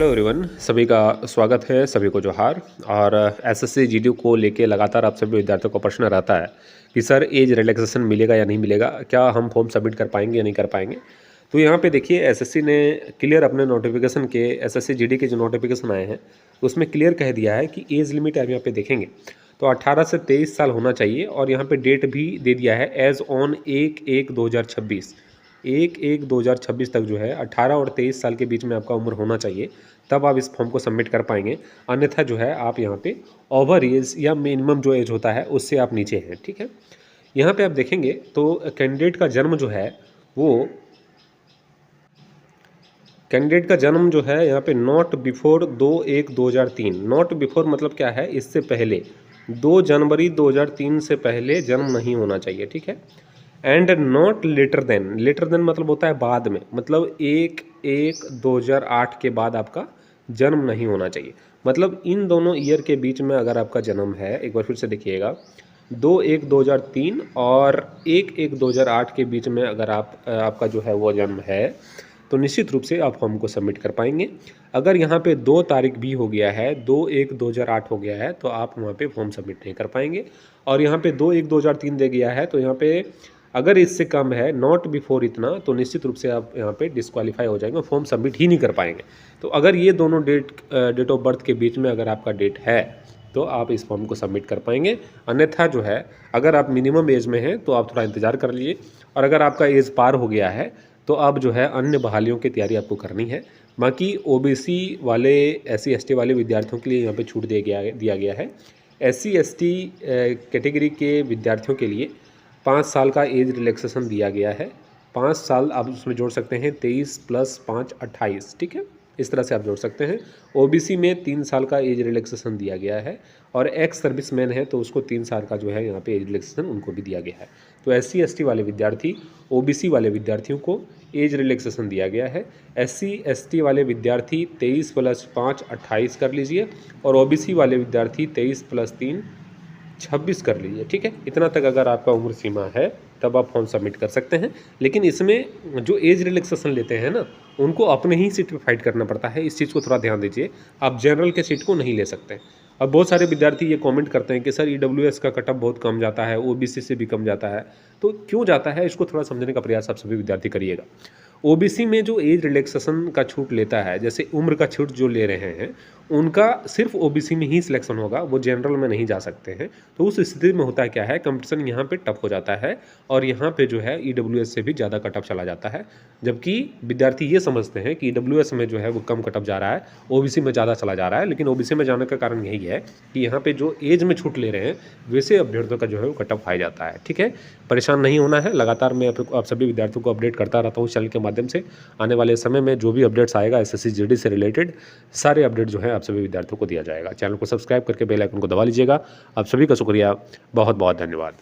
Hello everyone, सभी का स्वागत है। सभी को जोहार। और एसएससी जीडी को लेके लगातार आप सभी विद्यार्थियों को प्रश्न रहता है कि सर एज रिलैक्सेशन मिलेगा या नहीं मिलेगा, क्या हम फॉर्म सबमिट कर पाएंगे या नहीं कर पाएंगे। तो यहाँ पे देखिए, एसएससी ने क्लियर अपने नोटिफिकेशन के, एसएससी जीडी के जो नोटिफिकेशन आए हैं उसमें क्लियर कह दिया है कि एज लिमिट आप यहाँ पे देखेंगे तो 18 से 23 साल होना चाहिए। और यहाँ पे डेट भी दे दिया है एज ऑन 1/1/2026, 1/1/2026 तक जो है 18 और 23 साल के बीच में आपका उम्र होना चाहिए, तब आप इस फॉर्म को सबमिट कर पाएंगे। अन्यथा जो है आप यहाँ पे ओवर एज या मिनिमम जो एज होता है उससे आप नीचे हैं। ठीक है, यहाँ पे आप देखेंगे तो कैंडिडेट का जन्म जो है वो, कैंडिडेट का जन्म जो है यहाँ पे नॉट बिफोर 2/1/2003, नॉट बिफोर मतलब क्या है, इससे पहले 2 जनवरी 2003 से पहले जन्म नहीं होना चाहिए। ठीक है, and not later than, later than मतलब होता है बाद में, मतलब 1/1/2008 के बाद आपका जन्म नहीं होना चाहिए। मतलब इन दोनों ईयर के बीच में अगर आपका जन्म है, एक बार फिर से देखिएगा, 2/1/2003 और 1/1/2008 के बीच में अगर आपका जो है वो जन्म है तो निश्चित रूप से आप फॉर्म को सबमिट कर पाएंगे। अगर यहाँ पे 2 तारीख भी हो गया है, 2/1/2008 हो गया है, तो आप वहाँ पे फॉर्म सबमिट नहीं कर पाएंगे। और यहाँ पे 2/1/2003 दे गया है, तो यहाँ पे अगर इससे कम है, नॉट बिफोर इतना, तो निश्चित रूप से आप यहाँ पे डिस्क्वालीफाई हो जाएंगे, फॉर्म सबमिट ही नहीं कर पाएंगे। तो अगर ये दोनों डेट ऑफ बर्थ के बीच में अगर आपका डेट है तो आप इस फॉर्म को सबमिट कर पाएंगे। अन्यथा जो है, अगर आप मिनिमम एज में हैं तो आप थोड़ा इंतज़ार कर लीजिए, और अगर आपका एज पार हो गया है तो अब जो है अन्य बहालियों की तैयारी आपको करनी है। बाकी ओबीसी वाले, SC ST वाले विद्यार्थियों के लिए यहाँ पे छूट दिया गया है। SC ST कैटेगरी के विद्यार्थियों के लिए 5 साल का एज रिलैक्सेशन दिया गया है। 5 साल आप उसमें जोड़ सकते हैं, 23 + 5 28। ठीक है, इस तरह से आप जोड़ सकते हैं। ओबीसी में 3 साल का एज रिलैक्सेशन दिया गया है, और एक्स सर्विसमैन है तो उसको 3 साल का जो है यहाँ पे एज रिलैक्सेशन उनको भी दिया गया है। तो SC ST वाले विद्यार्थी, ओबीसी वाले विद्यार्थियों को एज रिलैक्सेशन दिया गया है। SC ST वाले विद्यार्थी 23 + 5 28 कर लीजिए, और ओबीसी वाले विद्यार्थी 23 + 3 26 कर लीजिए। ठीक है, इतना तक अगर आपका उम्र सीमा है तब आप फॉर्म सबमिट कर सकते हैं। लेकिन इसमें जो एज रिलैक्सेशन लेते हैं ना, उनको अपने ही सीट पे फाइट करना पड़ता है। इस चीज़ को थोड़ा ध्यान दीजिए, आप जनरल के सीट को नहीं ले सकते। अब बहुत सारे विद्यार्थी ये कमेंट करते हैं कि सर EWS का कटअप बहुत कम जाता है, OBC से भी कम जाता है। तो क्यों जाता है, इसको थोड़ा समझने का प्रयास आप सभी विद्यार्थी करिएगा। OBC में जो एज रिलैक्सेशन का छूट लेता है, जैसे उम्र का छूट जो ले रहे हैं, उनका सिर्फ OBC में ही सिलेक्शन होगा, वो जनरल में नहीं जा सकते हैं। तो उस स्थिति में होता है क्या है, कंपटीशन यहाँ पे टफ हो जाता है, और यहाँ पे जो है EWS से भी ज़्यादा कटअप चला जाता है। जबकि विद्यार्थी ये समझते हैं कि EWS में जो है वो कम कटअप जा रहा है, OBC में ज़्यादा चला जा रहा है। लेकिन OBC में जाने का कारण यही है कि यहाँ पे जो एज में छूट ले रहे हैं, वैसे अभ्यर्थियों का जो है वो कटअप हाई जाता है। ठीक है, परेशान नहीं होना है। लगातार मैं आप सभी विद्यार्थियों को अपडेट करता रहता हूँ चैनल के माध्यम से। आने वाले समय में जो भी अपडेट्स आएगा SSC GD से रिलेटेड, सारे अपडेट जो है आप सभी विद्यार्थियों को दिया जाएगा। चैनल को सब्सक्राइब करके बेल आइकन को दबा लीजिएगा। आप सभी का शुक्रिया, बहुत बहुत धन्यवाद।